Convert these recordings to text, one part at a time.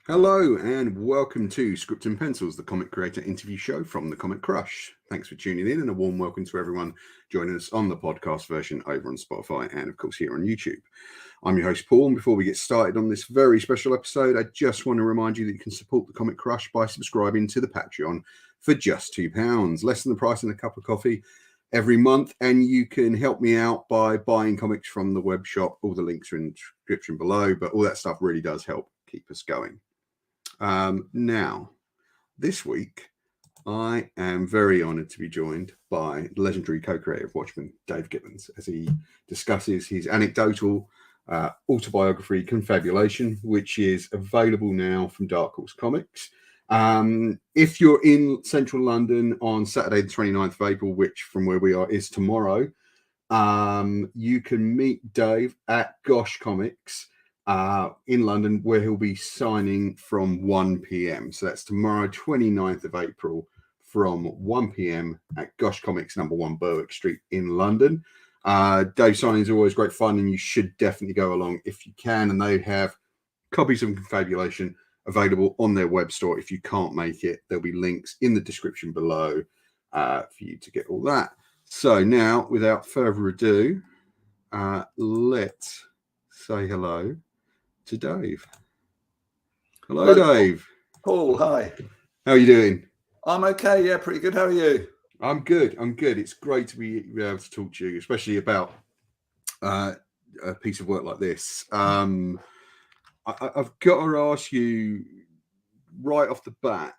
Hello and welcome to Script and Pencils, the comic creator interview show from the Comic Crush. Thanks for tuning in and a warm welcome to everyone joining us on the podcast version over on Spotify and of course here on YouTube. I'm your host Paul, and before we get started on this very special episode, I just want to remind you that you can support the Comic Crush by subscribing to the Patreon for just £2, less than the price of a cup of coffee every month, and you can help me out by buying comics from the web shop. All the links are in the description below, but all that stuff really does help keep us going. Now, this week, I am very honoured to be joined by the legendary co-creator of Watchmen, Dave Gibbons, as he discusses his anecdotal autobiography, Confabulation, which is available now from Dark Horse Comics. If you're in central London on Saturday, the 29th of April, which from where we are is tomorrow, you can meet Dave at Gosh Comics in London, where he'll be signing from 1 p.m. So that's tomorrow, 29th of April, from 1 p.m. at Gosh Comics, number 1 Berwick Street in London. Dave signing is always great fun, and you should definitely go along if you can. And they have copies of Confabulation available on their web store. If you can't make it, there'll be links in the description below for you to get all that. So now, without further ado, let's say hello to Dave. Hello, Dave. Paul, hi. How are you doing? I'm okay. Yeah, pretty good. How are you? I'm good. It's great to be able to talk to you, especially about a piece of work like this. I've got to ask you right off the bat,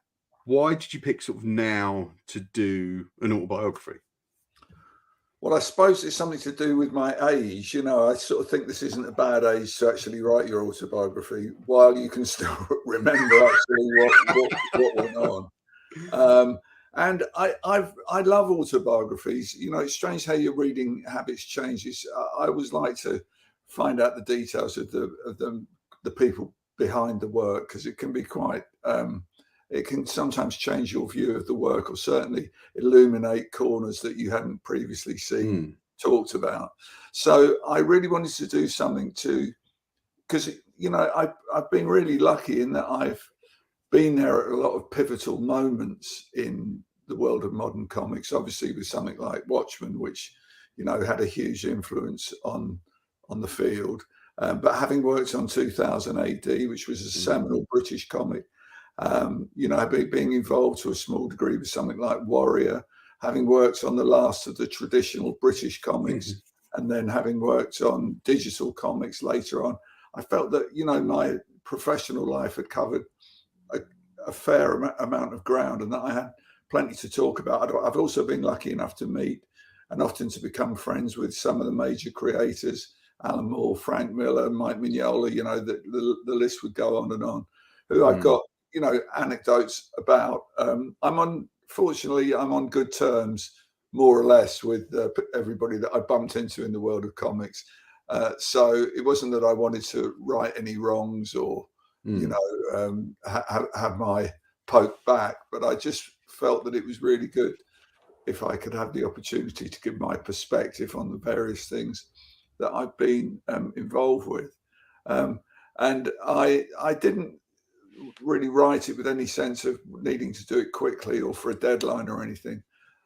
why did you pick sort of now to do an autobiography? Well, I suppose it's something to do with my age. You know, I sort of think this isn't a bad age to actually write your autobiography while you can still remember actually what went on. And I love autobiographies. You know, it's strange how your reading habits changes. I always like to find out the details of the people behind the work, because it can be quite it can sometimes change your view of the work, or certainly illuminate corners that you hadn't previously seen talked about. So I really wanted to do something because, you know, I've been really lucky in that I've been there at a lot of pivotal moments in the world of modern comics, obviously with something like Watchmen, which, you know, had a huge influence on the field. But having worked on 2000 AD, which was a seminal British comic, you know, being involved to a small degree with something like Warrior, having worked on the last of the traditional British comics, and then having worked on digital comics later on, I felt that, you know, my professional life had covered a fair amount of ground, and that I had plenty to talk about. I've also been lucky enough to meet and often to become friends with some of the major creators, Alan Moore, Frank Miller, Mike Mignola, you know, the list would go on, who I've got, you know, anecdotes about. Fortunately, I'm on good terms, more or less, with everybody that I bumped into in the world of comics. So it wasn't that I wanted to right any wrongs or, you know, have my poke back, but I just felt that it was really good if I could have the opportunity to give my perspective on the various things that I've been involved with. And I didn't really write it with any sense of needing to do it quickly or for a deadline or anything.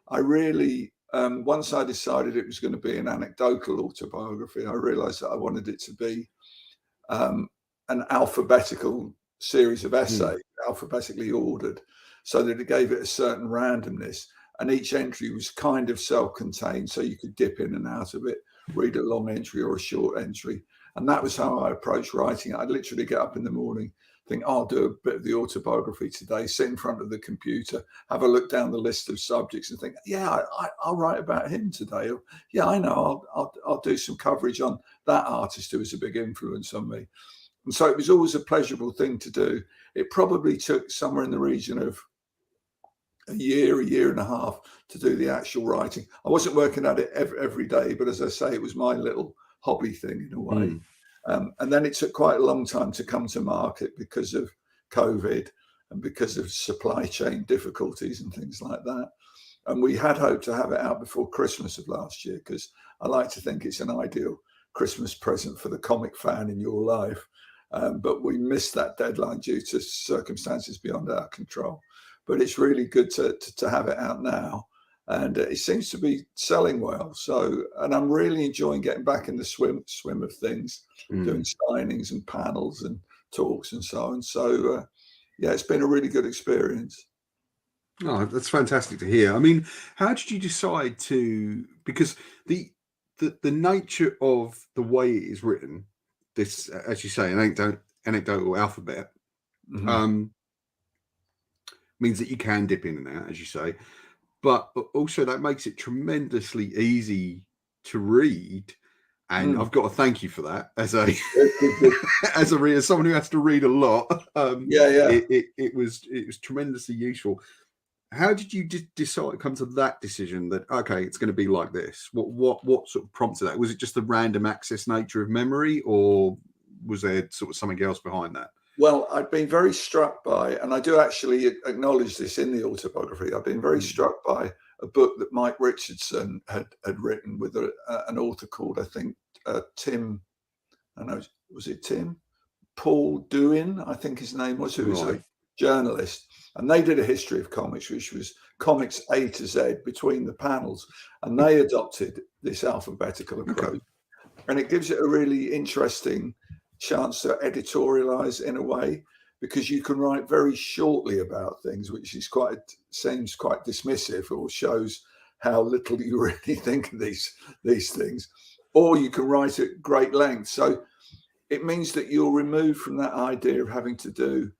I really, once I decided it was going to be an anecdotal autobiography, I realized that I wanted it to be an alphabetical series of essays, alphabetically ordered, so that it gave it a certain randomness. And each entry was kind of self-contained, so you could dip in and out of it, read a long entry or a short entry. And that was how I approached writing. I'd literally get up in the morning, think, I'll do a bit of the autobiography today, sit in front of the computer, have a look down the list of subjects and think, yeah, I'll write about him today. Or, yeah, I know, I'll do some coverage on that artist who was a big influence on me. And so it was always a pleasurable thing to do. It probably took somewhere in the region of a year and a half to do the actual writing. I wasn't working at it every day, but as I say, it was my little hobby thing in a way. And then it took quite a long time to come to market because of COVID and because of supply chain difficulties and things like that. And we had hoped to have it out before Christmas of last year, because I like to think it's an ideal Christmas present for the comic fan in your life. but we missed that deadline due to circumstances beyond our control. But it's really good to have it out now, and it seems to be selling well. So, and I'm really enjoying getting back in the swim of things, doing signings and panels and talks and so on. So, yeah, it's been a really good experience. Oh, that's fantastic to hear. I mean, how did you decide to? Because the nature of the way it is written, this, as you say, an anecdotal alphabet, means that you can dip in and out, as you say, but also that makes it tremendously easy to read. And I've got to thank you for that as a as a reader, someone who has to read a lot. It was tremendously useful. How did you come to that decision that, okay, it's going to be like this? What sort of prompted that? Was it just the random access nature of memory, or was there sort of something else behind that? Well, I've been very struck by, and I do actually acknowledge this in the autobiography, I've been very struck by a book that Mike Richardson had written with an author called, I think, Tim, I don't know, was it Tim? Paul Dewin, I think his name was, who was a journalist. And they did a history of comics, which was comics A to Z between the panels. And they adopted this alphabetical approach. Okay. And it gives it a really interesting chance to editorialize in a way, because you can write very shortly about things, which is seems quite dismissive, or shows how little you really think of these things. Or you can write at great length. So it means that you're removed from that idea of having to do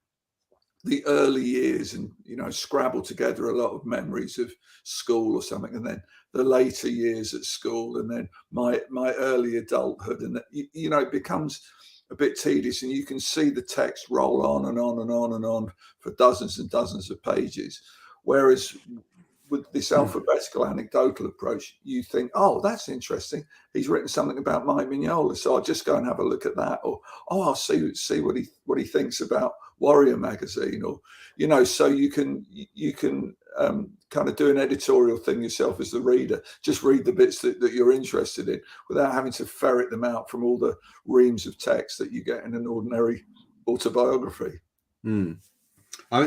the early years and, scrabble together a lot of memories of school or something, and then the later years at school, and then my early adulthood, and it becomes a bit tedious, and you can see the text roll on and on and on and on for dozens and dozens of pages. Whereas with this alphabetical anecdotal approach, you think, oh, that's interesting. He's written something about Mike Mignola, so I'll just go and have a look at that. Or, oh, I'll see what he thinks about Warrior magazine, or, so you can kind of do an editorial thing yourself as the reader. Just read the bits that you're interested in without having to ferret them out from all the reams of text that you get in an ordinary autobiography. I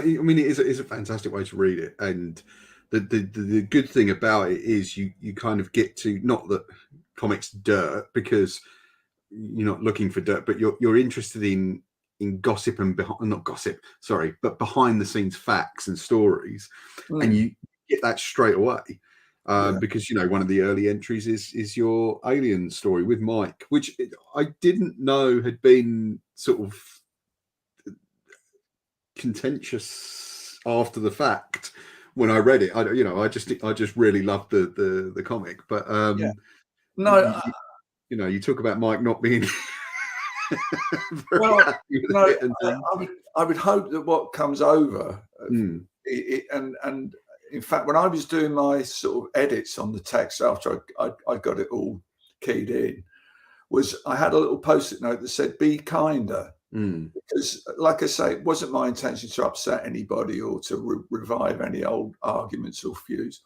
mean, it is a fantastic way to read it, and the good thing about it is you kind of get to, not that comics dirt, because you're not looking for dirt, but you're interested in gossip and but behind the scenes facts and stories, and you get that straight away. Because one of the early entries is your Alien story with Mike, which I didn't know had been sort of contentious after the fact. When I read it, I just really loved the comic. But you talk about Mike not being very happy with it. I would hope that what comes over, and in fact, when I was doing my sort of edits on the text after I got it all keyed in, was I had a little post-it note that said, "Be kinder." Because, like I say, it wasn't my intention to upset anybody or to revive any old arguments or feuds.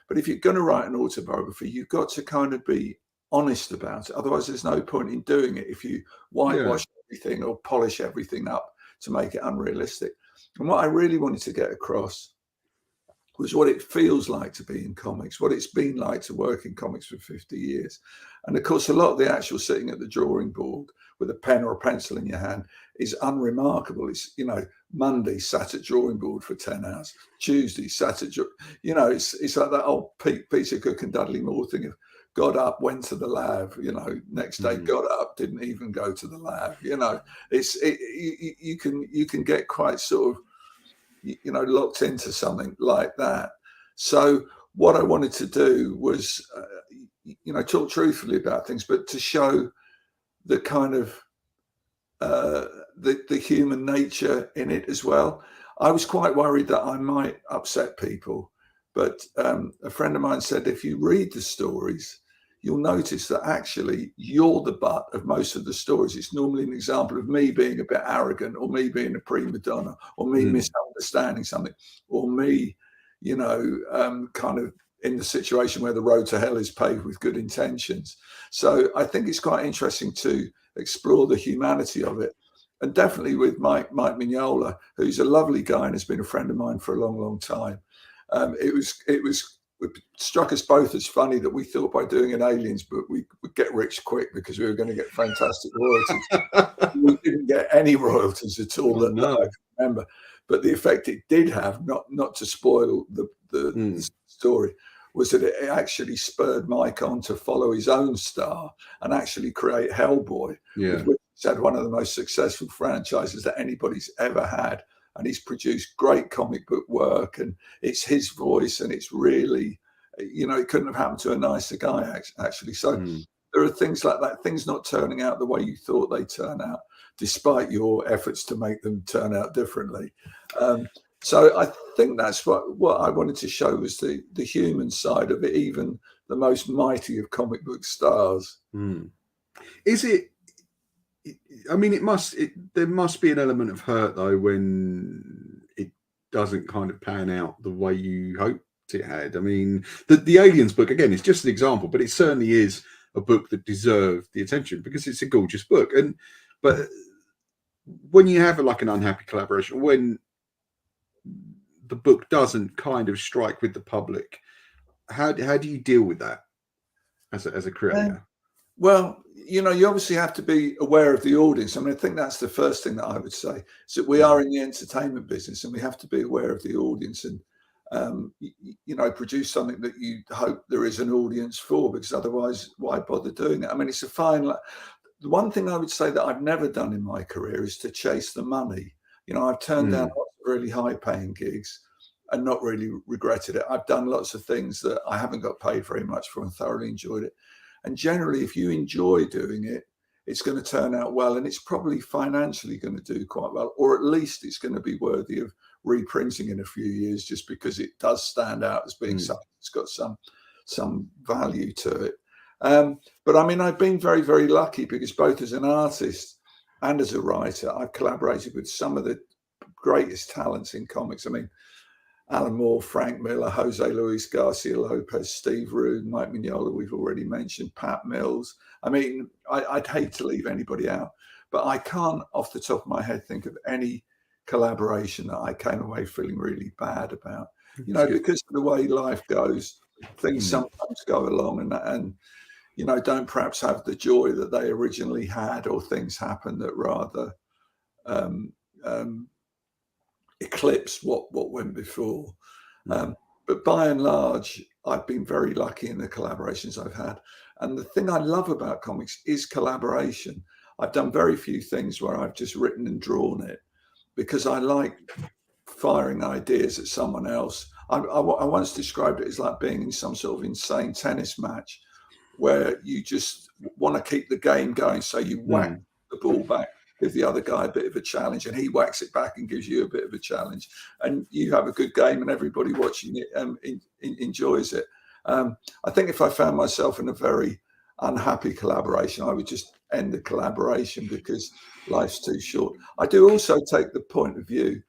But if you're going to write an autobiography, you've got to kind of be honest about it. Otherwise, there's no point in doing it if you whitewash everything or polish everything up to make it unrealistic. And what I really wanted to get across was what it feels like to be in comics, what it's been like to work in comics for 50 years. And of course, a lot of the actual sitting at the drawing board with a pen or a pencil in your hand is unremarkable. It's, Monday sat at drawing board for 10 hours, Tuesday sat at, it's like that old Peter Cook and Dudley Moore thing of got up, went to the lab, next day got up, didn't even go to the lab. You can get quite sort of, locked into something like that. So what I wanted to do was, talk truthfully about things, but to show the kind of the human nature in it as well. I was quite worried that I might upset people, but a friend of mine said, if you read the stories, you'll notice that actually you're the butt of most of the stories. It's normally an example of me being a bit arrogant, or me being a prima donna, or me misunderstanding something, or me, kind of in the situation where the road to hell is paved with good intentions. So I think it's quite interesting to explore the humanity of it and definitely with Mike Mignola, who's a lovely guy and has been a friend of mine for a long, long time. It struck us both as funny that we thought by doing an Aliens book we'd get rich quick because we were going to get fantastic royalties. We didn't get any royalties at all that I can remember. But the effect it did have, not to spoil the story, was that it actually spurred Mike on to follow his own star and actually create Hellboy, which had one of the most successful franchises that anybody's ever had. And he's produced great comic book work, and it's his voice, and it's really, it couldn't have happened to a nicer guy, actually. So there are things like that, things not turning out the way you thought they'd turn out, despite your efforts to make them turn out differently. So I think that's what I wanted to show was the human side of it, even the most mighty of comic book stars. Is it? I mean, there must be an element of hurt though when it doesn't kind of pan out the way you hoped it had. I mean, the Aliens book again is just an example, but it certainly is a book that deserved the attention because it's a gorgeous book. But when you have an unhappy collaboration, when the book doesn't kind of strike with the public, how do you deal with that as a creator? Well, you obviously have to be aware of the audience. I mean, I think that's the first thing that I would say, is that we are in the entertainment business and we have to be aware of the audience and, produce something that you hope there is an audience for, because otherwise, why bother doing it? I mean, it's a fine... The one thing I would say that I've never done in my career is to chase the money. I've turned down lots of really high-paying gigs and not really regretted it. I've done lots of things that I haven't got paid very much for and thoroughly enjoyed it. And generally, if you enjoy doing it, it's going to turn out well, and it's probably financially going to do quite well, or at least it's going to be worthy of reprinting in a few years, just because it does stand out as being something that's got some value to it. But I mean, I've been very, very lucky because both as an artist and as a writer, I've collaborated with some of the greatest talents in comics. I mean, Alan Moore, Frank Miller, Jose Luis Garcia Lopez, Steve Rude, Mike Mignola, we've already mentioned, Pat Mills. I mean, I'd hate to leave anybody out, but I can't off the top of my head think of any collaboration that I came away feeling really bad about. Because of the way life goes, things sometimes go along and don't perhaps have the joy that they originally had, or things happen that rather eclipse what went before. But by and large, I've been very lucky in the collaborations I've had. And the thing I love about comics is collaboration. I've done very few things where I've just written and drawn it, because I like firing ideas at someone else. I once described it as like being in some sort of insane tennis match where you just want to keep the game going. So you whack the ball back, give the other guy a bit of a challenge, and he whacks it back and gives you a bit of a challenge. And you have a good game and everybody watching it enjoys it. I think if I found myself in a very unhappy collaboration, I would just end the collaboration because life's too short. I do also take the point of view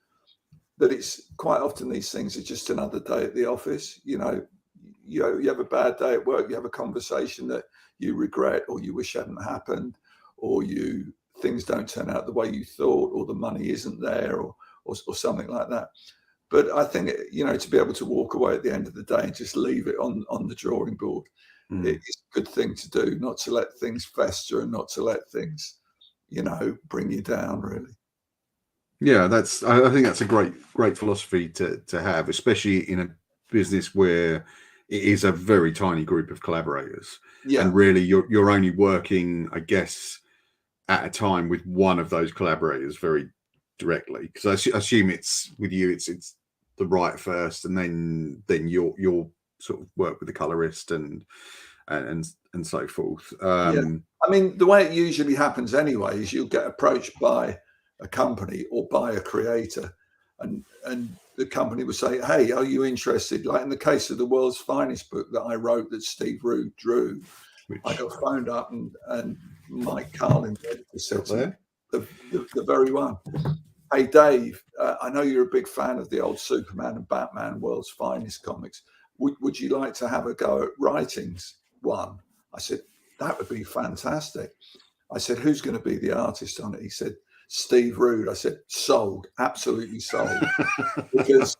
that it's quite often these things are just another day at the office. You have a bad day at work, you have a conversation that you regret or you wish hadn't happened, or things don't turn out the way you thought, or the money isn't there, or something like that. But I think, to be able to walk away at the end of the day and just leave it on the drawing board, it's a good thing to do, not to let things fester and not to let things, bring you down, really. Yeah, I think that's a great philosophy to have, especially in a business where it is a very tiny group of collaborators. Yeah. And really you're only working, I guess, at a time with one of those collaborators very directly. Because I assume it's with you, it's the writer first, and then you'll sort of work with the colorist and so forth. I mean, the way it usually happens anyway is you'll get approached by a company or by a creator, and the company will say, "Hey, are you interested?" Like in the case of the World's Finest book that I wrote that Steve Rude drew, I got phoned up and Mike Carlin said the very one. "Hey, Dave, I know you're a big fan of the old Superman and Batman World's Finest comics. Would you like to have a go at writing one?" I said, "That would be fantastic." I said, "Who's going to be the artist on it?" He said, Steve Rude. I said, sold, absolutely sold. Because,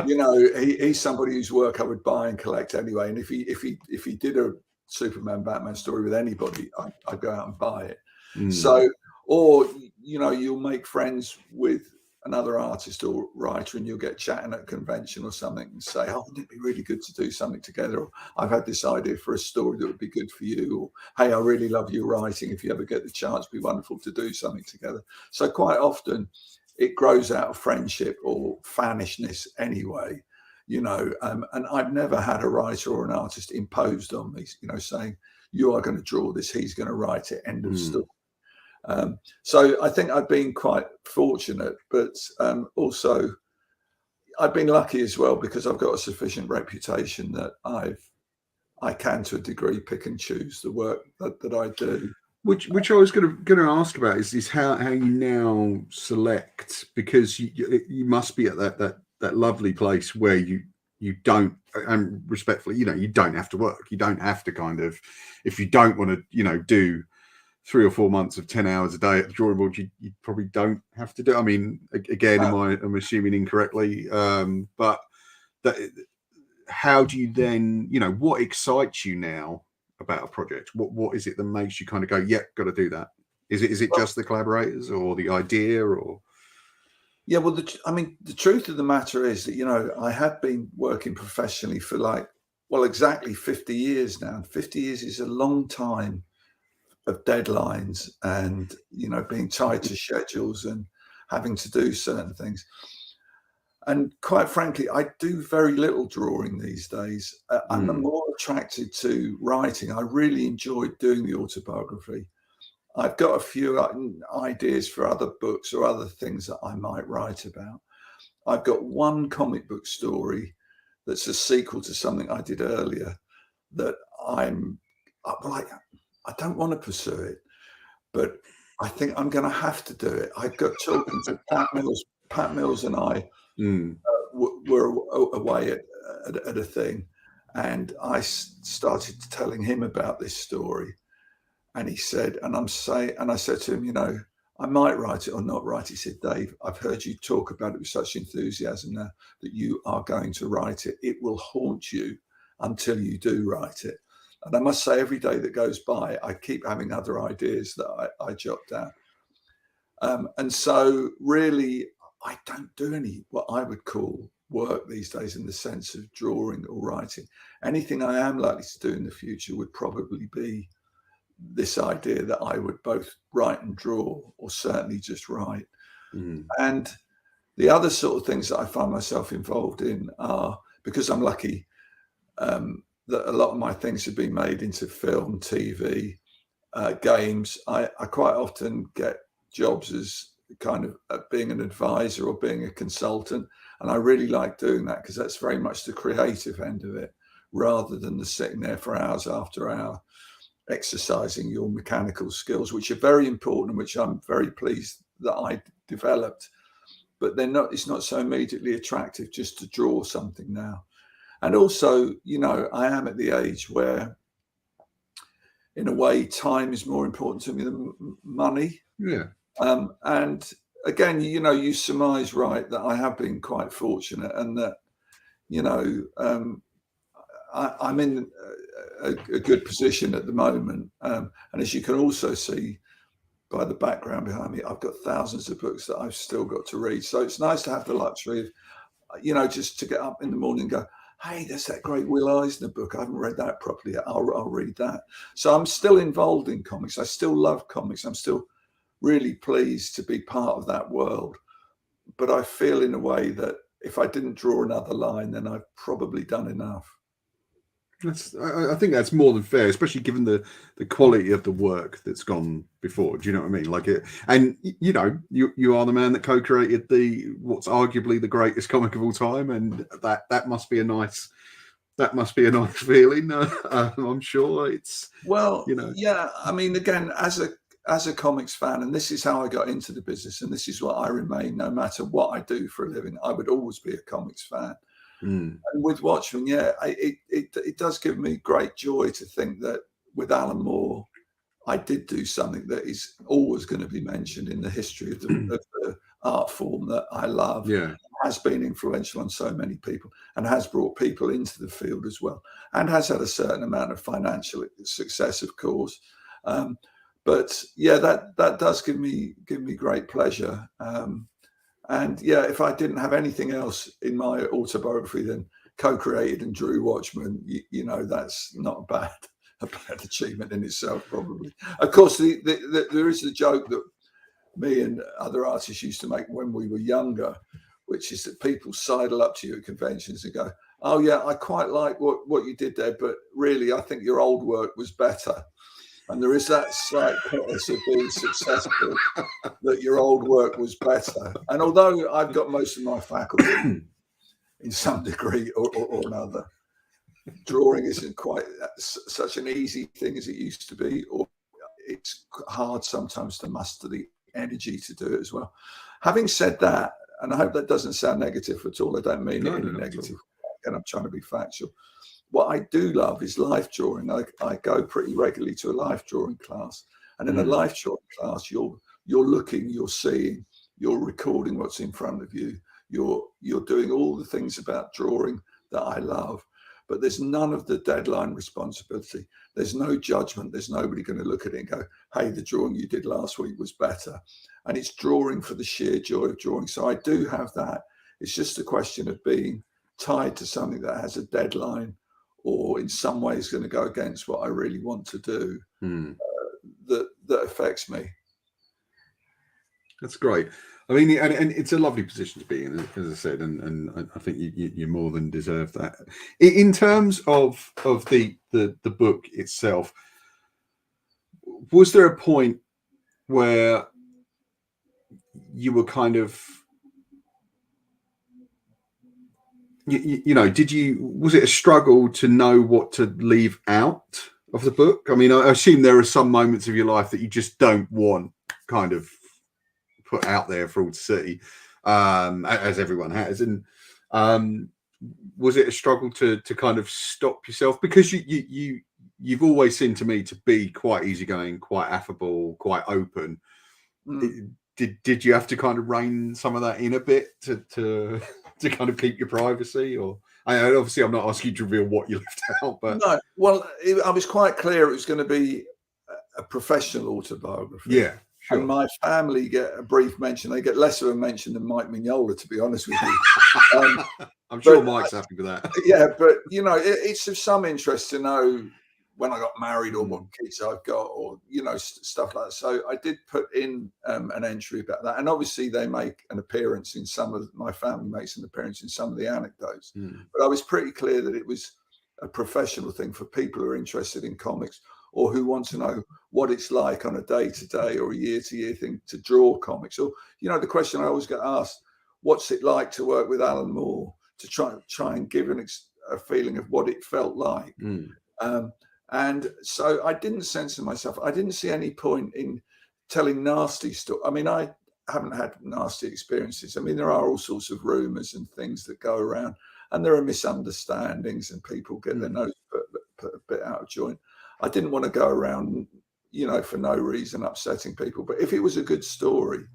you know, he's somebody whose work I would buy and collect anyway. And if he did a Superman, Batman story with anybody, I'd go out and buy it. So, or, you know, you'll make friends with another artist or writer and you'll get chatting at a convention or something and say, oh, wouldn't it be really good to do something together? Or I've had this idea for a story that would be good for you. Or, hey, I really love your writing. If you ever get the chance, it'd be wonderful to do something together. So quite often it grows out of friendship or fanishness anyway, you know, and I've never had a writer or an artist imposed on me, you know, saying, you are going to draw this, he's going to write it, end of story. So I think I've been quite fortunate, but also I've been lucky as well because I've got a sufficient reputation that I can, to a degree, pick and choose the work that I do. Which I was going to ask about is how you now select, because you must be at that lovely place where you don't, and respectfully, you know, you don't have to work. You don't have to kind of, if you don't want to, you know, do 3 or 4 months of 10 hours a day at the drawing board, you probably don't have to do. I mean, again, I'm assuming incorrectly, but how do you then, you know, what excites you now about a project? What is it that makes you kind of go, yeah, got to do that? Is it just the collaborators or the idea, or? Yeah, well, the truth of the matter is that, you know, I have been working professionally for exactly 50 years now. 50 years is a long time of deadlines and, you know, being tied to schedules and having to do certain things. And quite frankly, I do very little drawing these days. I'm more attracted to writing. I really enjoyed doing the autobiography. I've got a few ideas for other books or other things that I might write about. I've got one comic book story that's a sequel to something I did earlier that I don't want to pursue it, but I think I'm going to have to do it. I got talking to Pat Mills and I were away at a thing, and I started telling him about this story, and he said, and I said to him, you know, I might write it or not write it. He said, Dave, I've heard you talk about it with such enthusiasm now that you are going to write it. It will haunt you until you do write it. And I must say, every day that goes by, I keep having other ideas that I jot down. And so really, I don't do any what I would call work these days in the sense of drawing or writing. Anything I am likely to do in the future would probably be this idea that I would both write and draw, or certainly just write. And the other sort of things that I find myself involved in are, because I'm lucky, that a lot of my things have been made into film, TV, games. I quite often get jobs as kind of being an advisor or being a consultant. And I really like doing that because that's very much the creative end of it, rather than the sitting there for hours after hour, exercising your mechanical skills, which are very important, which I'm very pleased that I developed. But it's not so immediately attractive just to draw something now. And also, you know, I am at the age where, in a way, time is more important to me than money. Yeah. And again, you know, you surmise right that I have been quite fortunate, and that, you know, I'm in a good position at the moment. And as you can also see by the background behind me, I've got thousands of books that I've still got to read. So it's nice to have the luxury of, you know, just to get up in the morning and go, hey, there's that great Will Eisner book. I haven't read that properly yet. I'll read that. So I'm still involved in comics. I still love comics. I'm still really pleased to be part of that world. But I feel in a way that if I didn't draw another line, then I've probably done enough. I think that's more than fair, especially given the quality of the work that's gone before. Do you know what I mean? Like it, and you know, you are the man that co-created what's arguably the greatest comic of all time, and that must be a nice feeling. I'm sure it's, well, you know, yeah. I mean, again, as a comics fan, and this is how I got into the business, and this is what I remain, no matter what I do for a living. I would always be a comics fan. And with Watchmen, yeah, it does give me great joy to think that with Alan Moore, I did do something that is always going to be mentioned in the history of the art form that I love. Yeah. Has been influential on so many people and has brought people into the field as well, and has had a certain amount of financial success, of course. But yeah, that does give me great pleasure. And yeah, if I didn't have anything else in my autobiography than co-created and drew Watchmen, you know, that's not a bad achievement in itself, probably. Of course, there is a joke that me and other artists used to make when we were younger, which is that people sidle up to you at conventions and go, "Oh yeah, I quite like what you did there, but really I think your old work was better." And there is that slight purpose of being successful, that your old work was better. And although I've got most of my faculty in some degree or another, drawing isn't quite such an easy thing as it used to be, or it's hard sometimes to muster the energy to do it as well. Having said that, and I hope that doesn't sound negative at all, I don't mean it in a negative way, and I'm trying to be factual. What I do love is life drawing. I go pretty regularly to a life drawing class, and in a life drawing class, you're looking, you're seeing, you're recording what's in front of you. You're doing all the things about drawing that I love, but there's none of the deadline responsibility. There's no judgment. There's nobody going to look at it and go, "Hey, the drawing you did last week was better." And it's drawing for the sheer joy of drawing. So I do have that. It's just a question of being tied to something that has a deadline, or in some ways going to go against what I really want to do, that affects me. That's great. I mean, and it's a lovely position to be in, as I said, and I think you more than deserve that. In terms of the book itself, was there a point where you were kind of, was it a struggle to know what to leave out of the book? I mean, I assume there are some moments of your life that you just don't want kind of put out there for all to see, as everyone has. And was it a struggle to kind of stop yourself? Because you've always seemed to me to be quite easygoing, quite affable, quite open. Did you have to kind of rein some of that in a bit to kind of keep your privacy? Or obviously I'm not asking you to reveal what you left out, but no. Well, I was quite clear it was going to be a professional autobiography. Yeah, sure. And my family get a brief mention. They get less of a mention than Mike Mignola, to be honest with you. I'm sure Mike's happy with that. Yeah, but you know, it's of some interest to know when I got married or what kids I've got, or stuff like that. So I did put in an entry about that, and obviously they make an appearance in my family makes an appearance in some of the anecdotes. But I was pretty clear that it was a professional thing for people who are interested in comics, or who want to know what it's like on a day-to-day or a year-to-year thing to draw comics. Or the question I always get asked: what's it like to work with Alan Moore? To try and give a feeling of what it felt like. And so I didn't censor myself. I didn't see any point in telling nasty stuff. I mean, I haven't had nasty experiences. I mean, there are all sorts of rumors and things that go around, and there are misunderstandings, and people get their nose put a bit out of joint. I didn't want to go around, for no reason upsetting people. But if it was a good story,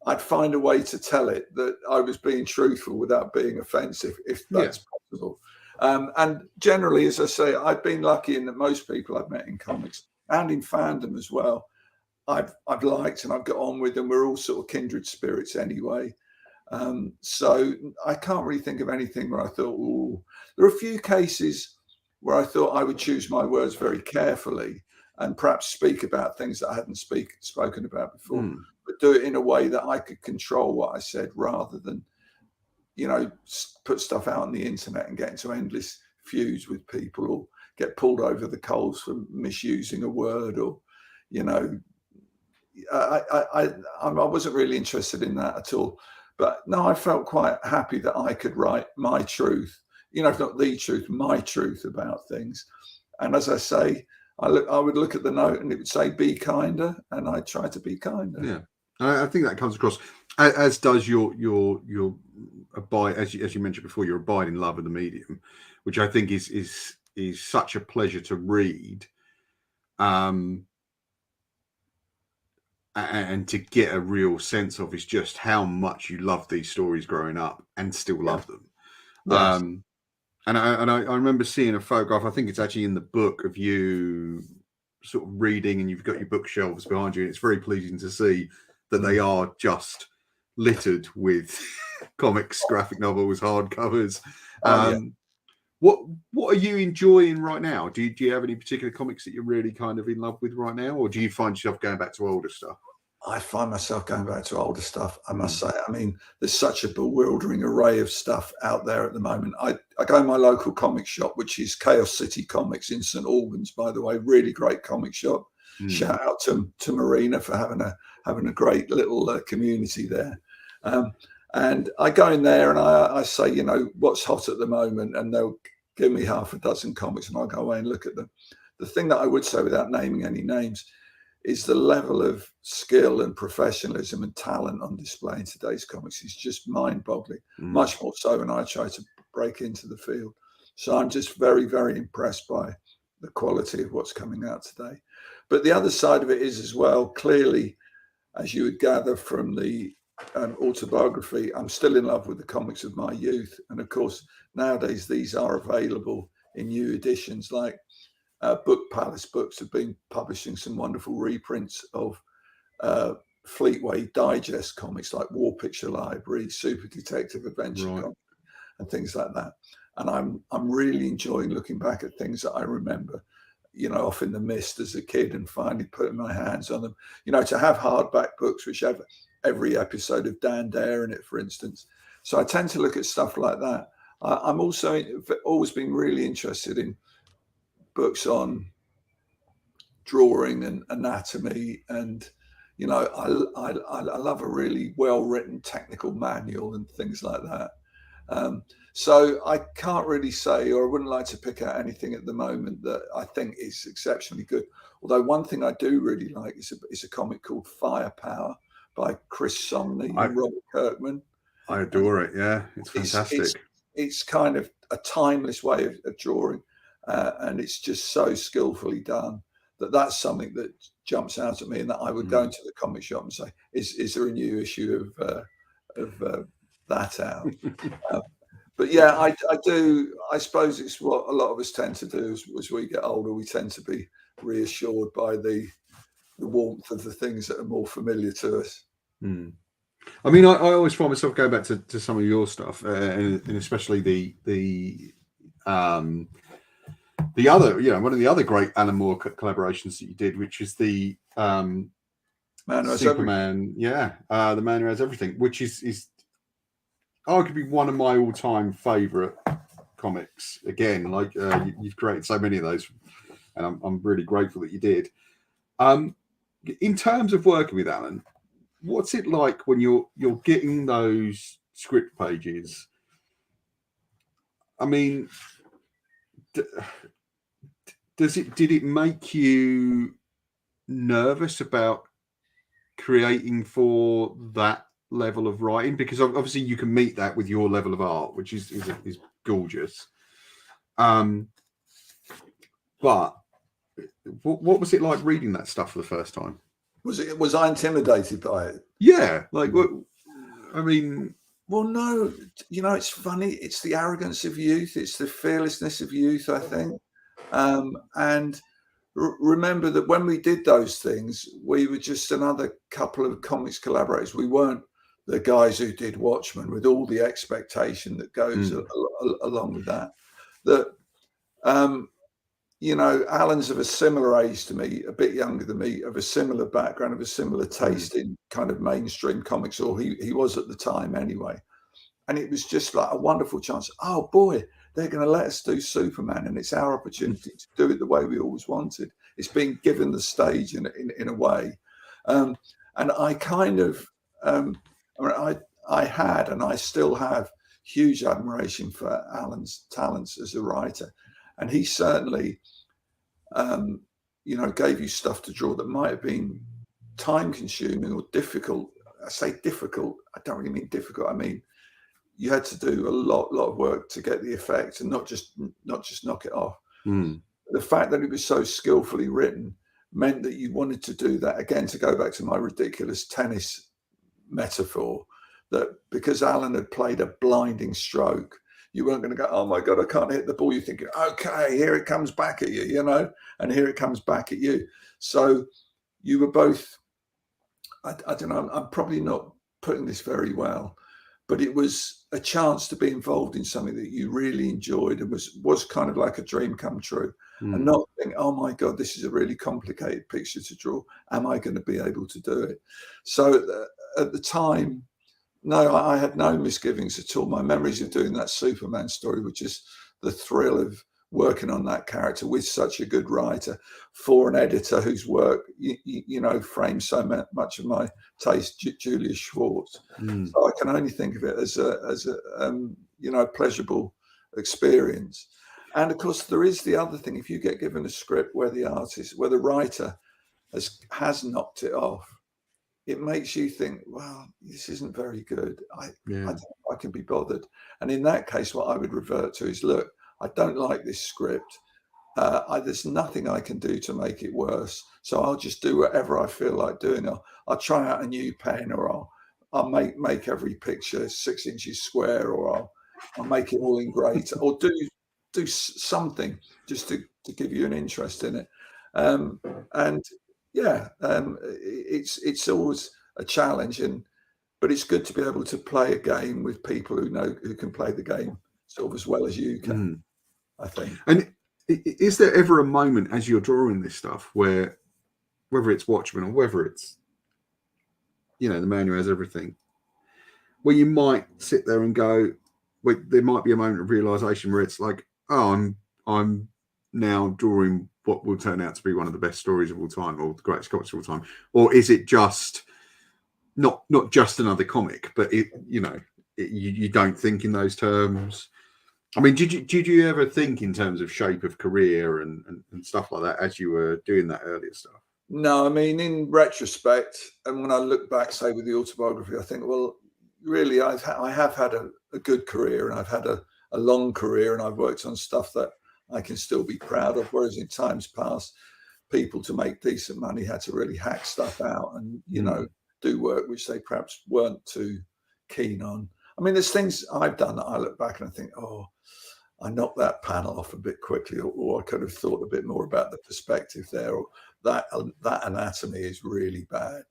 I'd find a way to tell it that I was being truthful without being offensive, if that's possible. And generally, as I say, I've been lucky in that most people I've met in comics and in fandom as well, I've liked and I've got on with, and we're all sort of kindred spirits anyway. So I can't really think of anything where I thought, "Ooh." There are a few cases where I thought I would choose my words very carefully and perhaps speak about things that I hadn't spoken about before, but do it in a way that I could control what I said, rather than put stuff out on the internet and get into endless feuds with people, or get pulled over the coals for misusing a word, or I wasn't really interested in that at all. But no, I felt quite happy that I could write my truth, if not the truth, my truth about things. And as I say, I would look at the note and it would say, "Be kinder," and I try to be kinder. Yeah, I think that comes across, as does your abide, as you mentioned before, your abiding love of the medium, which I think is such a pleasure to read. and to get a real sense of is just how much you loved these stories growing up and still love them. Yes. And I remember seeing a photograph, I think it's actually in the book, of you sort of reading, and you've got your bookshelves behind you, and it's very pleasing to see that they are just littered with comics, graphic novels, hardcovers. What are you enjoying right now? Do you have any particular comics that you're really kind of in love with right now, or do you find yourself going back to older stuff? I find myself going back to older stuff, I must say. I mean, there's such a bewildering array of stuff out there at the moment. I go to my local comic shop, which is Chaos City Comics in St Albans, by the way. Really great comic shop. Shout out to Marina for having a great little community there. And I go in there and I say, you know, what's hot at the moment? And they'll give me half a dozen comics and I'll go away and look at them. The thing that I would say, without naming any names, is the level of skill and professionalism and talent on display in today's comics is just mind-boggling, much more so when I try to break into the field. So I'm just very, very impressed by the quality of what's coming out today. But the other side of it is as well, clearly, as you would gather from the autobiography, I'm still in love with the comics of my youth. And of course, nowadays, these are available in new editions, like Book Palace Books have been publishing some wonderful reprints of Fleetway Digest comics like War Picture Library, Super Detective Adventure comics, and things like that. And I'm really enjoying looking back at things that I remember, you know, off in the mist as a kid, and finally putting my hands on them. You know, to have hardback books which have every episode of Dan Dare in it, for instance. So I tend to look at stuff like that. I'm also always been really interested in books on drawing and anatomy, and you know, I love a really well-written technical manual and things like that. So I can't really say, or I wouldn't like to pick out anything at the moment that I think is exceptionally good. Although one thing I do really like is a comic called Firepower by Chris Somney and Robert Kirkman. I adore it. Yeah, it's fantastic. It's kind of a timeless way of drawing. And it's just so skillfully done that's something that jumps out at me, and that I would go into the comic shop and say, is there a new issue of that out? But yeah, I do. I suppose it's what a lot of us tend to do as we get older. We tend to be reassured by the warmth of the things that are more familiar to us. I mean, I always find myself going back to some of your stuff, and especially the other, you know, one of the other great Alan Moore collaborations that you did, which is the Man Superman, the Man Who Has Everything, which is arguably one of my all-time favorite comics. Again, like you've created so many of those, and I'm really grateful that you did. In terms of working with Alan, what's it like when you're getting those script pages? I mean, did it make you nervous about creating for that level of writing? Because obviously you can meet that with your level of art, which is gorgeous. But what was it like reading that stuff for the first time? Was I intimidated by it? Yeah, like what? I mean, well, no. You know, it's funny. It's the arrogance of youth. It's the fearlessness of youth, I think. And remember that when we did those things, we were just another couple of comics collaborators. We weren't the guys who did Watchmen, with all the expectation that goes along with that. You know, Alan's of a similar age to me, a bit younger than me, of a similar background, of a similar taste in kind of mainstream comics, or he was at the time anyway. And it was just like a wonderful chance. Oh boy, they're going to let us do Superman, and it's our opportunity to do it the way we always wanted. It's being given the stage in a way. And I kind of, I had, and I still have, huge admiration for Alan's talents as a writer. And he certainly, you know, gave you stuff to draw that might have been time consuming or difficult. I say difficult, I don't really mean difficult. I mean, you had to do a lot of work to get the effect and not just knock it off. The fact that it was so skillfully written meant that you wanted to do that again, to go back to my ridiculous tennis metaphor, that because Alan had played a blinding stroke, you weren't going to go, oh my God, I can't hit the ball. You're thinking, okay, here it comes back at you, you know, and here it comes back at you. So you were both, I don't know, I'm probably not putting this very well, but it was a chance to be involved in something that you really enjoyed and was kind of like a dream come true. And not think, oh my God, this is a really complicated picture to draw. Am I going to be able to do it? So at the time, no, I had no misgivings at all. My memories of doing that Superman story were just the thrill of working on that character with such a good writer for an editor whose work, you know, frames so much of my taste, Julius Schwartz. So I can only think of it as a you know, pleasurable experience. And of course, there is the other thing. If you get given a script where the writer has knocked it off, it makes you think, well, this isn't very good. I don't know if I can be bothered. And in that case, what I would revert to is, look, I don't like this script. There's nothing I can do to make it worse. So I'll just do whatever I feel like doing. I'll try out a new pen, or I'll make every picture 6 inches square, or I'll make it all in grey, or do something just to give you an interest in it. And yeah, it's always a challenge, but it's good to be able to play a game with people who can play the game sort of as well as you can, I think. And is there ever a moment as you're drawing this stuff where, whether it's Watchmen or whether it's, you know, The Man Who Has Everything, where you might sit there and go, well, there might be a moment of realization where it's like, oh, I'm now drawing what will turn out to be one of the best stories of all time, or the greatest comics of all time? Or is it just not just another comic, but you don't think in those terms? I mean, did you ever think in terms of shape of career and stuff like that as you were doing that earlier stuff? No, I mean, in retrospect, and when I look back, say with the autobiography, I think, well, really, I have had a good career, and I've had a long career, and I've worked on stuff that I can still be proud of. Whereas in times past, people to make decent money had to really hack stuff out and, you know, do work which they perhaps weren't too keen on. I mean, there's things I've done that I look back and I think, oh, I knocked that panel off a bit quickly, or I could have thought a bit more about the perspective there, or that anatomy is really bad.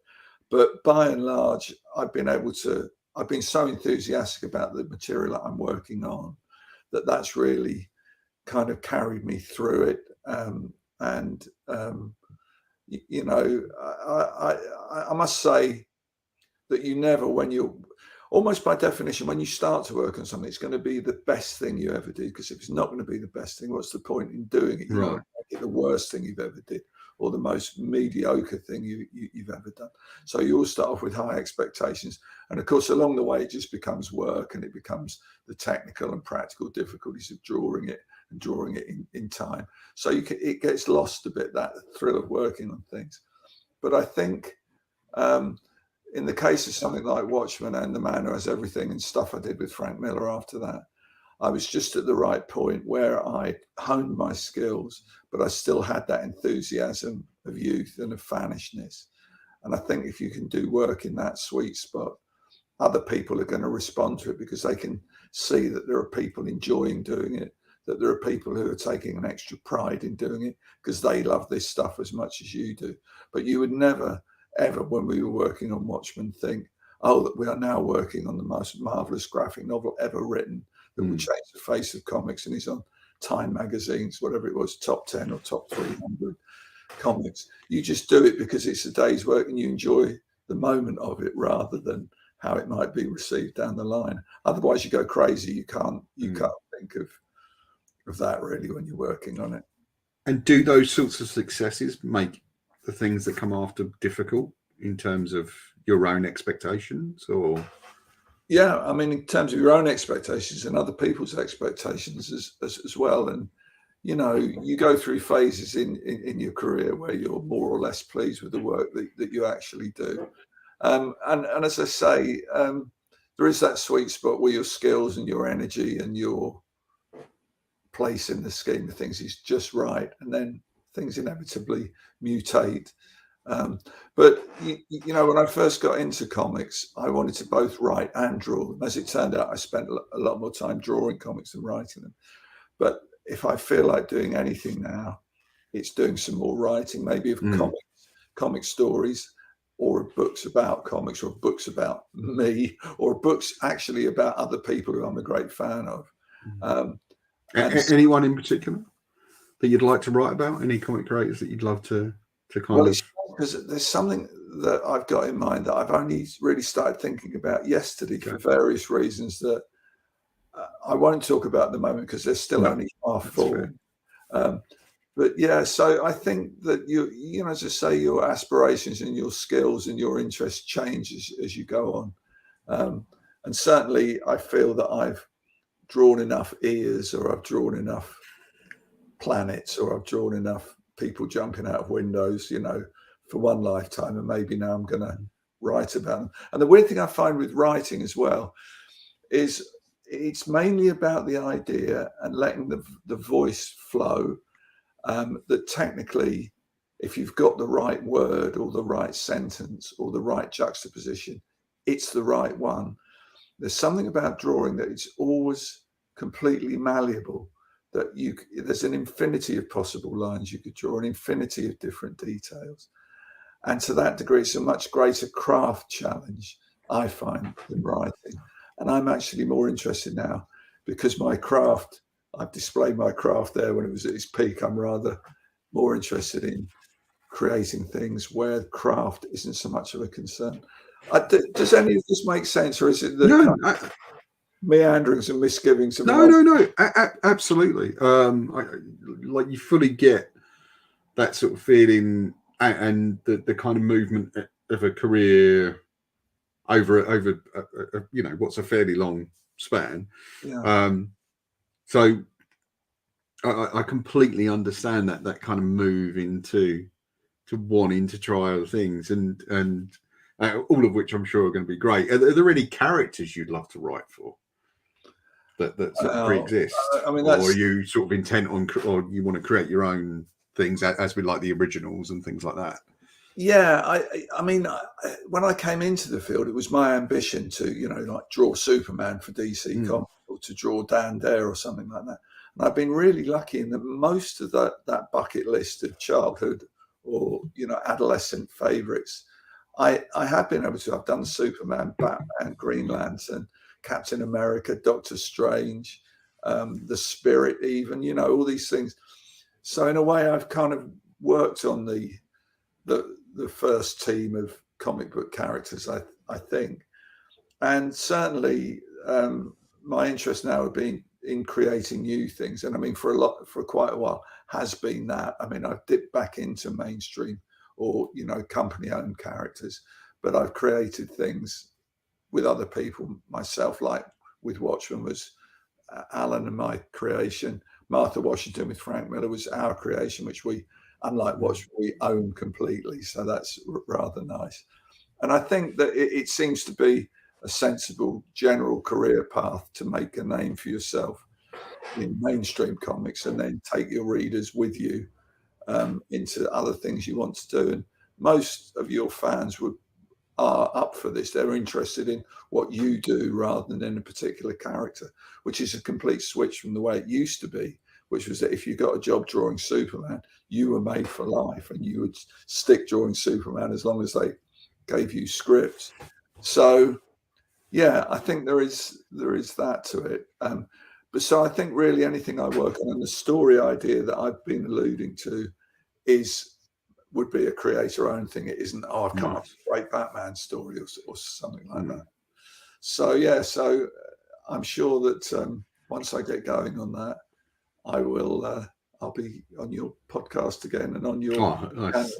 But by and large, I've been so enthusiastic about the material that I'm working on that's really kind of carried me through it. You know, I must say that you never, when you're almost by definition, when you start to work on something, it's going to be the best thing you ever do. Because if it's not going to be the best thing, what's the point in doing it? You know, make it the worst thing you've ever did, or the most mediocre thing you've ever done. So you all start off with high expectations. And of course, along the way, it just becomes work, and it becomes the technical and practical difficulties of drawing it in time. So it gets lost a bit, that thrill of working on things. But I think in the case of something like Watchmen and The Man Who Has Everything and stuff I did with Frank Miller after that, I was just at the right point where I honed my skills, but I still had that enthusiasm of youth and of fannishness. And I think if you can do work in that sweet spot, other people are going to respond to it, because they can see that there are people enjoying doing it, that there are people who are taking an extra pride in doing it because they love this stuff as much as you do. But you would never, ever, when we were working on Watchmen, think, oh, that we are now working on the most marvelous graphic novel ever written that will change the face of comics, and is on Time magazine's, whatever it was, top 10 or top 300 comics. You just do it because it's a day's work and you enjoy the moment of it rather than how it might be received down the line. Otherwise you go crazy. You can't think of that really when you're working on it. And do those sorts of successes make the things that come after difficult in terms of your own expectations? Or yeah, I mean, in terms of your own expectations and other people's expectations as well. And you know, you go through phases in your career where you're more or less pleased with the work that you actually do. And as I say, there is that sweet spot where your skills and your energy and your place in the scheme of things is just right. And then things inevitably mutate. But you know, when I first got into comics, I wanted to both write and draw them. As it turned out, I spent a lot more time drawing comics than writing them. But if I feel like doing anything now, it's doing some more writing, maybe of comic stories, or books about comics, or books about me, or books actually about other people who I'm a great fan of. Anyone in particular that you'd like to write about? Any comic creators that you'd love to kind of? Because there's something that I've got in mind that I've only really started thinking about yesterday for various reasons that I won't talk about at the moment because they're still only half full. But yeah, so I think that you know, as I say, your aspirations and your skills and your interests change as you go on. And certainly I feel that I've drawn enough ears, or I've drawn enough planets, or I've drawn enough people jumping out of windows, you know, for one lifetime, and maybe now I'm going to write about them. And the weird thing I find with writing as well is it's mainly about the idea and letting the voice flow. That technically, if you've got the right word or the right sentence or the right juxtaposition, it's the right one. There's something about drawing that it's always completely malleable, that there's an infinity of possible lines you could draw, an infinity of different details. And to that degree, it's a much greater craft challenge, I find, than writing. And I'm actually more interested now because my craft, I've displayed my craft there when it was at its peak. I'm rather more interested in creating things where craft isn't so much of a concern. Does any of this make sense, or is it the kind of meanderings and misgivings? No, absolutely. Like you fully get that sort of feeling and the kind of movement of a career over you know, what's a fairly long span. So I completely understand that kind of move into wanting to try other things, and all of which I'm sure are going to be great. Are there any characters you'd love to write for that sort of pre-exist? I mean, or are you sort of intent on, or you want to create your own things as with like the originals and things like that? Yeah, I mean, when I came into the field, it was my ambition to, you know, like draw Superman for DC Comics, or to draw Dan Dare or something like that. And I've been really lucky in that most of that bucket list of childhood or, you know, adolescent favorites, I have been able to. I've done Superman, Batman, Green Lantern, Captain America, Doctor Strange, the Spirit, even, you know, all these things. So in a way, I've kind of worked on the first team of comic book characters, I think. And certainly my interest now have been in creating new things. And I mean, for quite a while has been that. I mean, I've dipped back into mainstream or, you know, company owned characters, but I've created things with other people myself, like with Watchmen was Alan and my creation. Martha Washington with Frank Miller was our creation, which we, unlike Watchmen, we own completely. So that's rather nice. And I think that it seems to be a sensible general career path to make a name for yourself in mainstream comics and then take your readers with you into other things you want to do. And most of your fans are up for this. They're interested in what you do rather than in a particular character, which is a complete switch from the way it used to be, which was that if you got a job drawing Superman, you were made for life and you would stick drawing Superman as long as they gave you scripts. So, yeah, I think there is that to it. But so I think really anything I work on, and the story idea that I've been alluding to would be a creator-owned thing. It isn't, I've come up with a great Batman story or something like that. So, yeah, so I'm sure that once I get going on that, I will, I'll be on your podcast again and on your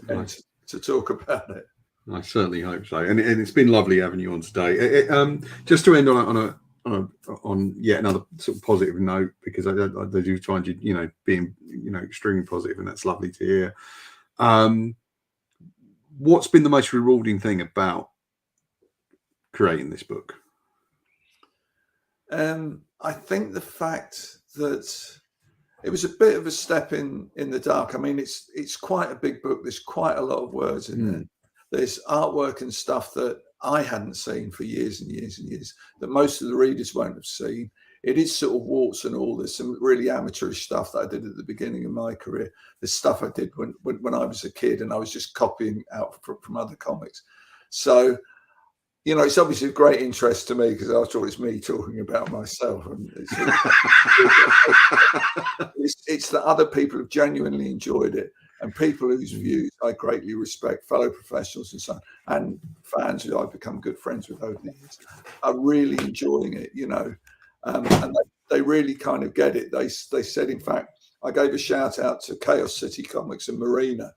nice. To talk about it. I certainly hope so. And it's been lovely having you on today. Just to end on yet another sort of positive note, because I do find you, you know, being, you know, extremely positive, and that's lovely to hear. What's been the most rewarding thing about creating this book? I think the fact that it was a bit of a step in the dark. I mean, it's quite a big book. There's quite a lot of words in there. There's artwork and stuff that I hadn't seen for years and years and years, that most of the readers won't have seen. It is sort of warts and all. There's some really amateurish stuff that I did at the beginning of my career. There's stuff I did when I was a kid, and I was just copying out from other comics. So, you know, it's obviously of great interest to me, because after all, it's me talking about myself. And it's that other people have genuinely enjoyed it, and people whose views I greatly respect, fellow professionals and so on, and fans who I've become good friends with over the years, are really enjoying it, you know. And they really kind of get it. They said, in fact, I gave a shout out to Chaos City Comics and Marina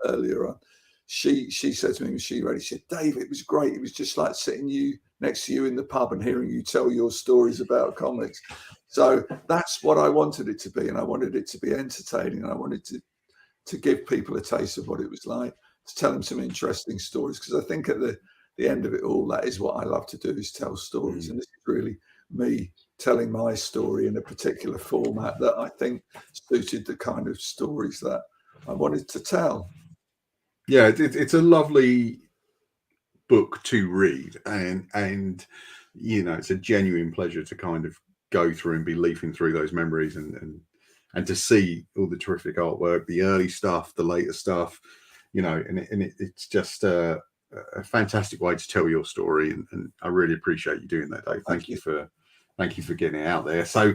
earlier on. She said to me when she read it, she said, Dave, it was great. It was just like sitting next to you in the pub and hearing you tell your stories about comics. So that's what I wanted it to be, and I wanted it to be entertaining, and I wanted to give people a taste of what it was like, to tell them some interesting stories, because I think at the end of it all, that is what I love to do, is tell stories. And this is really me telling my story in a particular format that I think suited the kind of stories that I wanted to tell. Yeah, it's a lovely book to read, and you know, it's a genuine pleasure to kind of go through and be leafing through those memories and to see all the terrific artwork, the early stuff, the later stuff, you know, and it's just a fantastic way to tell your story, and I really appreciate you doing that, Dave. Thank you for getting it out there. So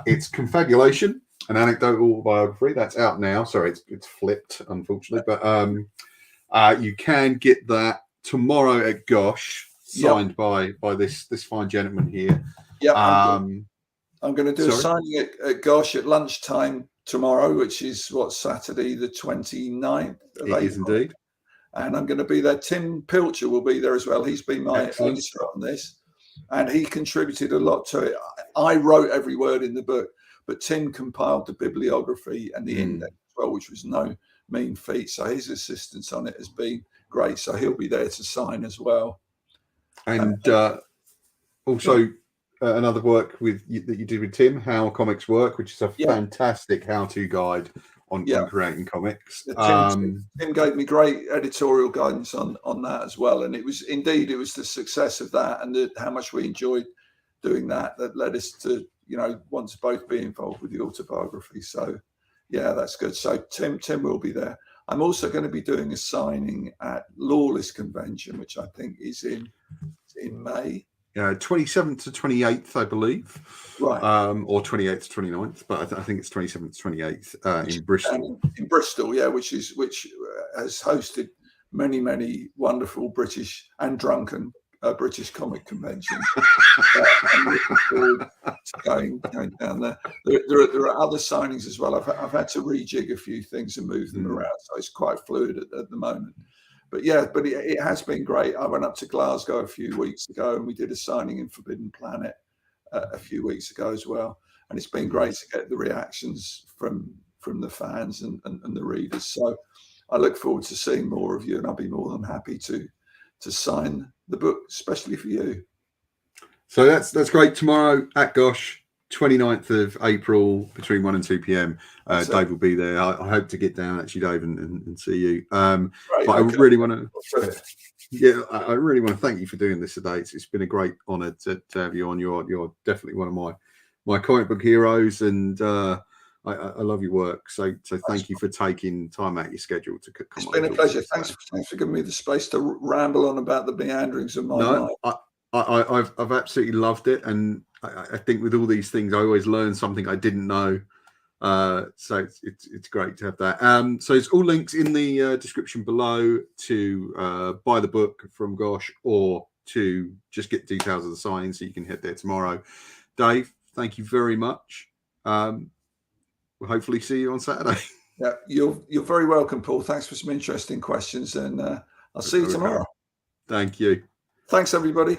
it's Confabulation, an anecdotal autobiography, that's out now. Sorry, it's flipped, unfortunately, but you can get that tomorrow at Gosh, signed by this fine gentleman here. Yeah, I'm going to do a signing at Gosh at lunchtime tomorrow, which is Saturday the 29th of April. It is indeed. And I'm going to be there. Tim Pilcher will be there as well. He's been my editor on this, and he contributed a lot to it. I wrote every word in the book, but Tim compiled the bibliography and the index as well, which was no mean feat. So his assistance on it has been great. So he'll be there to sign as well. And also another work that you did with Tim, How Comics Work, which is a fantastic how-to guide on creating comics. Tim gave me great editorial guidance on that as well, and it was the success of that and how much we enjoyed doing that led us to, you know, want to both be involved with the autobiography. So yeah, that's good. So Tim will be there. I'm also going to be doing a signing at Lawless Convention, which I think is in May. 27th to 28th, I believe. Right. Or 28th to 29th, but I think it's 27th to 28th in Bristol. In Bristol, yeah, which has hosted many wonderful British and drunken British comic conventions. I'm looking forward to going down there. There are other signings as well. I've had to rejig a few things and move them around, so it's quite fluid at the moment. But yeah, it has been great. I went up to Glasgow a few weeks ago, and we did a signing in Forbidden Planet a few weeks ago as well. And it's been great to get the reactions from the fans and the readers. So I look forward to seeing more of you, and I'll be more than happy to sign the book, especially for you. So that's great. Tomorrow at Gosh, 29th of April, between 1 and 2 p.m. Dave will be there. I hope to get down, actually, Dave, and see you. But I really want to, I really want to thank you for doing this today. It's been a great honour to have you on. You're definitely one of my comic book heroes, and I love your work. So thank you for taking time out of your schedule to come. It's been a pleasure. Thanks for giving me the space to ramble on about the meanderings of my life. I've absolutely loved it, and I think with all these things, I always learn something I didn't know. So it's great to have that. So it's all links in the description below to buy the book from Gosh, or to just get details of the signing, so you can head there tomorrow. Dave, thank you very much. We'll hopefully see you on Saturday. Yeah, you're very welcome, Paul. Thanks for some interesting questions, and I'll see you tomorrow. Thank you. Thanks, everybody.